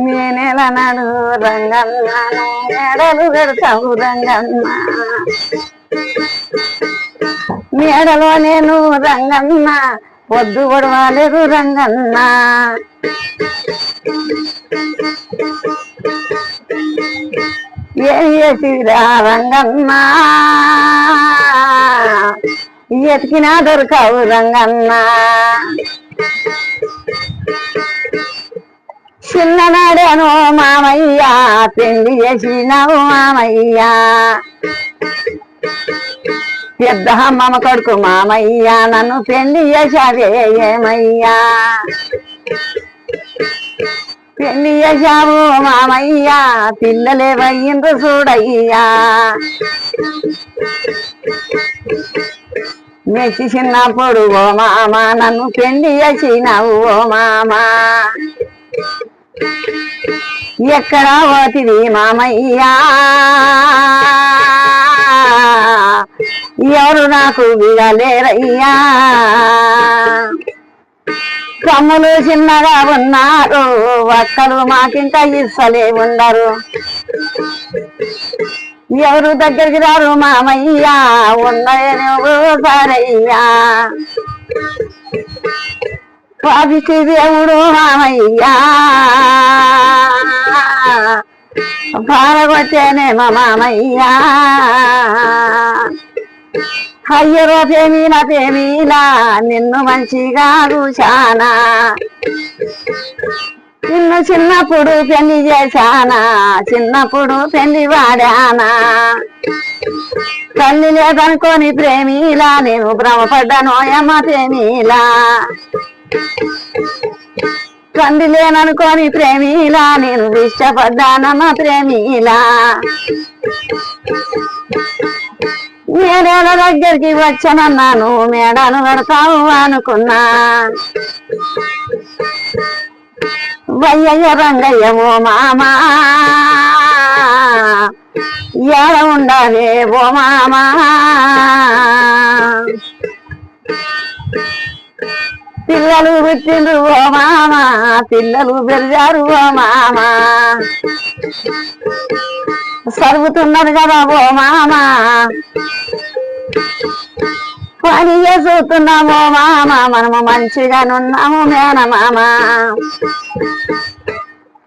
నేనెల నాడు రంగన్నాను మేడలు పెడతావు రంగన్న మేడలో నేను రంగన్న పొద్దు పొడవాలేదు రంగన్న ఏం చేసిరా రంగన్న ఎతికినా దొరకవు రంగన్న చిన్ననాడేను మామయ్య పెళ్లి చేసినావు మామయ్య పెద్ద అమ్మమ్మ కొడుకు మామయ్య నన్ను పెళ్లి చేశావే ఏమయ్యా పెళ్లి చేశావు మామయ్య పిల్లలే వయ్యిండ్రు చూడయ్యా మెచ్చి చిన్నప్పుడు ఓ మామ నన్ను పెళ్లి చేసినావు ఓ మామ ఎక్కడ పోతివి మామయ్యా ఎవరు నాకు విడలేరయ్యా కమ్ములు చిన్నగా ఉన్నారు ఒక్కరు మాకింకా ఇస్తలే ఉండరు ఎవరు దగ్గరికి రారు మామయ్యా ఉన్నాయో సారయ్యా పాపికి దేవుడు మామయ్యా పారగొట్టేనేమో మామయ్యా అయ్యరో పేమీలా నిన్ను మంచిగా చూశానా నిన్ను చిన్నప్పుడు పెళ్లి చేశానా చిన్నప్పుడు పెళ్లి వాడానా తల్లి లేదనుకోని ప్రేమిలా నేను భ్రమపడ్డాను అమ్మ ప్రేమిలా తండ్రి లేననుకోని ప్రేమిలా నేను ఇష్టపడ్డానమ్మ ప్రేమిలా మేడల దగ్గరికి వచ్చానన్నాను మేడను పెడతావు అనుకున్నా వయ్యయ్య రంగయ్య ఓ మామా ఏడ ఉండాలే ఓ మామా పిల్లలు పుట్టిండ్రు ఓ మామా పిల్లలు పెరిగారు ఓ మామా సరుగుతున్నది కదా ఓ మామా పని చేసుకున్నాము మామ మనము మంచిగానున్నాము మేనమామ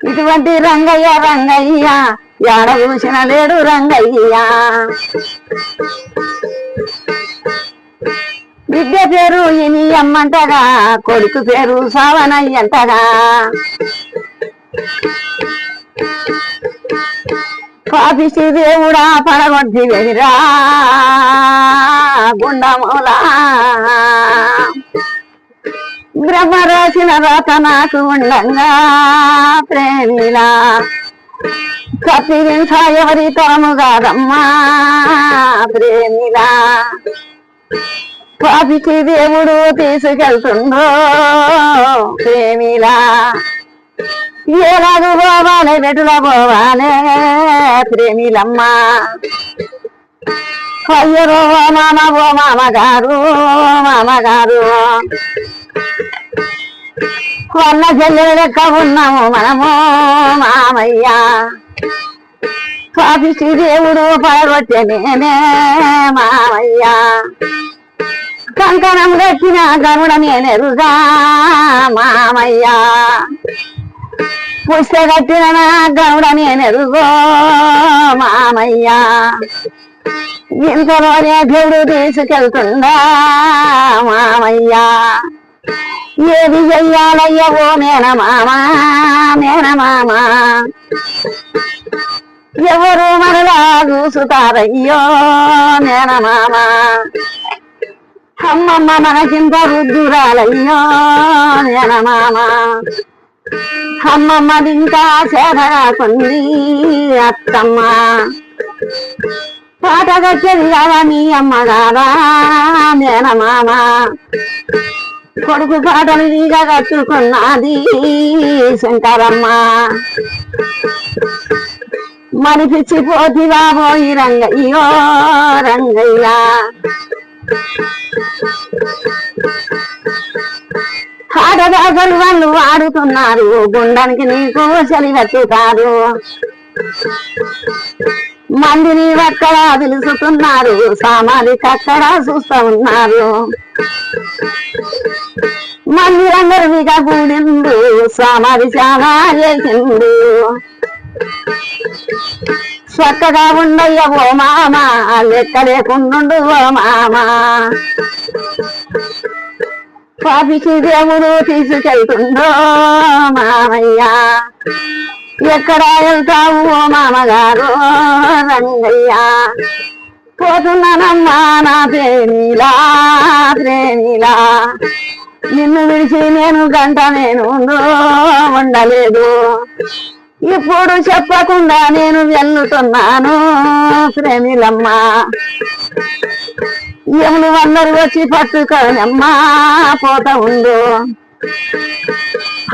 ఇటువంటి రంగయ్య రంగయ్య ఏడ చూసిన లేడు రంగయ్య బిడ్డ పేరు ఇని అమ్మంటగా కొడుకు పేరు సావనయ్యంటగా పాపిసి దేవుడా పడగొట్టి వెదిరా గుండములా బ్రహ్మ రాసిన రాత నాకు ఉండంగా ప్రేమిలా కప్పిరించ ఎవరి తరము కాదమ్మా ప్రేమిలా పాపికి దేవుడు తీసుకెళ్తుండ్రో ప్రేమిలా ఏలాగు పోవాలే వెటుల పోవాలే ప్రేమిలమ్మా అయ్యరో ఓ మామగారు వల్ల చెల్లెలు లెక్క ఉన్నాము మనము మామయ్య పాపికి దేవుడు పడగొట్టే నేనే మామయ్య కంకణం దక్కిన గరుడ నేనెరుగా మామయ్య పుస్తకట్టిన నా గరుడ నేనెరుగో మామయ్య ఇంతలోనే దేవుడు తీసుకెళ్తుందా మామయ్య ఏది చెయ్యాలయ్య ఓ మేనమామ ఎవరు మనలా చూసుతారయ్యో మేనమామ అమ్మమ్మ మనకింత బుద్ధురాలయ్యో మేనమామ అమ్మమ్మదింకా చేరాకుంది అత్తమ్మ పాట కట్టేది కదా మీ అమ్మగారా మేనమామ కొడుకు పాటలు దిగా కట్టుకున్నది శంకరమ్మ మనిపించిపోతివా పోయి రంగయ్యో రంగయ్య ఆటదాసలు వాళ్ళు ఆడుతున్నారు గుండానికి నీకు చలివెత్తుతారు మందిని అక్కడ పిలుస్తున్నారు సామాజిక అక్కడ చూస్తూ ఉన్నారు మందిరందరూ ఇక కూడిండు సామాధి చాలా చేసిండు చక్కగా ఉండయ్య ఓ మామ లెక్క లేకుండు ఓ మామ పాపికి దేవుడు తీసుకెళ్తుండో మామయ్య ఎక్కడ వెళ్తావు ఓ మామగారు రంగయ్య పోతున్నానమ్మా నా ప్రేమిలా ప్రేమిలా నిన్ను విడిచి నేను గంట నేను ఉండలేదు ఇప్పుడు చెప్పకుండా నేను వెళ్తున్నాను ప్రేమిలమ్మ ఎములు అందరు వచ్చి పట్టుకోనమ్మా పోత ఉండు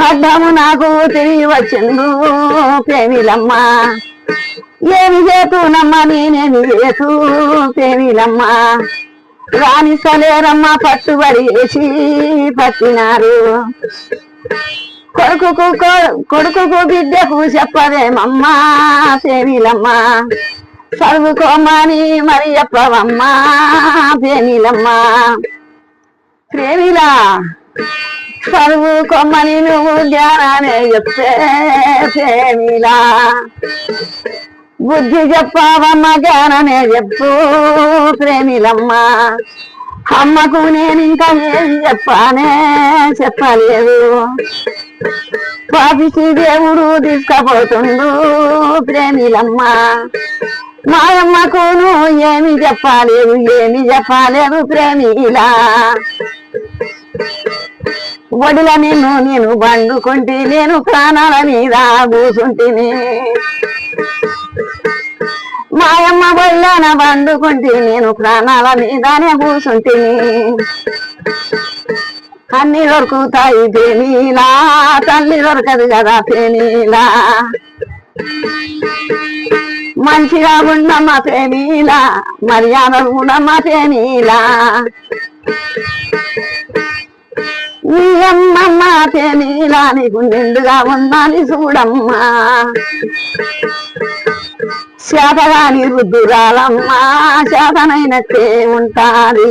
అడ్డము నాకు తిరిగి వచ్చిండు ప్రేమిలమ్మ ఏమి చేతునమ్మా నేనేమి చేతు ప్రేమిలమ్మ రాణిస్తలేరమ్మా పట్టుబడి వేసి పట్టినారు కొడుకుకు బిడ్డకు చెప్పదేమమ్మా ప్రేమిలమ్మ చదువుకోమని మరి చెప్పవమ్మా ప్రేమిలమ్మ ప్రేమిలా చదువుకోమని నువ్వు జ్ఞానాన్ని చెప్తే ప్రేమిలా బుద్ధి చెప్పవమ్మ జ్ఞానమే చెప్పు ప్రేమిలమ్మ అమ్మకు నేను ఇంకా ఏం చెప్పానే చెప్పలేదు పాపికి దేవుడు తీసుకపోతుండు ప్రేమిలమ్మ మాయమ్మకు ఏమి చెప్పలేదు ప్రేమిలా ఒడిల నేను బండుకుంటే నేను ప్రాణాల మీద కూసుంటిని మాయమ్మ బొల్లన బండుకుంటే నేను ప్రాణాల మీదనే కూసుంటిని అన్ని దొరుకుతాయి పేనీలా తల్లి దొరకదు కదా పేనీలా మంచిగా ఉండమ్మ పేనీలా మర్యాద ఉండమ్మ పేనీలా నీ అమ్మమ్మ పేనీలా నీకు నిండుగా ఉందని చూడమ్మా శాతగాని రుద్దురాలమ్మా శాతనైనట్టే ఉంటాది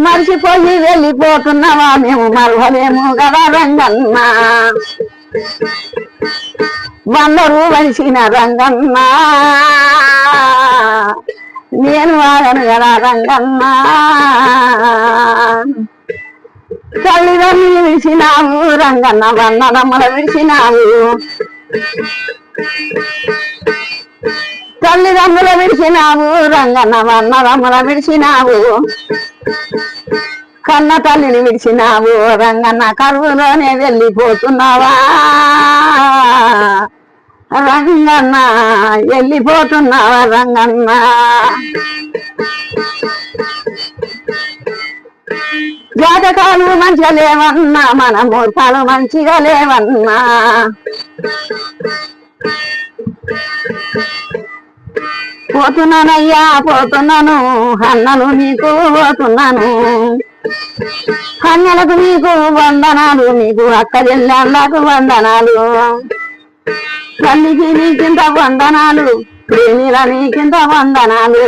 మర్చిపోయి వెళ్ళిపోతున్నావా మేము మరవలేము కదా రంగన్న వందరు వలిసిన రంగన్న నేను వాడను కదా రంగన్న తల్లిదండ్రులు విడిచినావు రంగన్న వందనమ్మల విడిచినావు తల్లిదండ్రులు విడిచినావు రంగన్న వందనమ్మల విడిచినావు కన్న తల్లిని విడిచినావు రంగన్న కరువులోనే వెళ్ళిపోతున్నావా రంగన్న వెళ్ళిపోతున్నావా రంగన్న జాతకాలు మంచిగా లేవన్నా మన మూర్ఖాలు మంచిగా లేవన్నా పోతున్నానయ్యా పోతున్నాను అన్నలు నీకు పోతున్నాను అన్నలకు నీకు వందనాలు నీకు అక్క చెల్లెళ్ళకు వందనాలు తల్లికి నీకింత వందనాలు ప్రేమిల నీకింత వందనాలు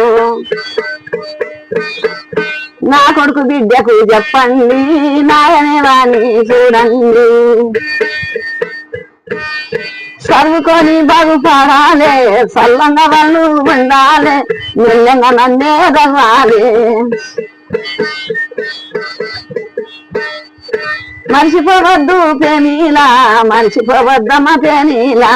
నా కొడుకు బిడ్డకు చెప్పండి నాయనే వాణి చూడండి చదువుకొని బాగుపడాలి చల్లంగా వాళ్ళు ఉండాలి మెల్లంగా నన్నే రవ్వాలి మర్చిపోవద్దు పేనీలా మర్చిపోవద్దమ్మ పేనీలా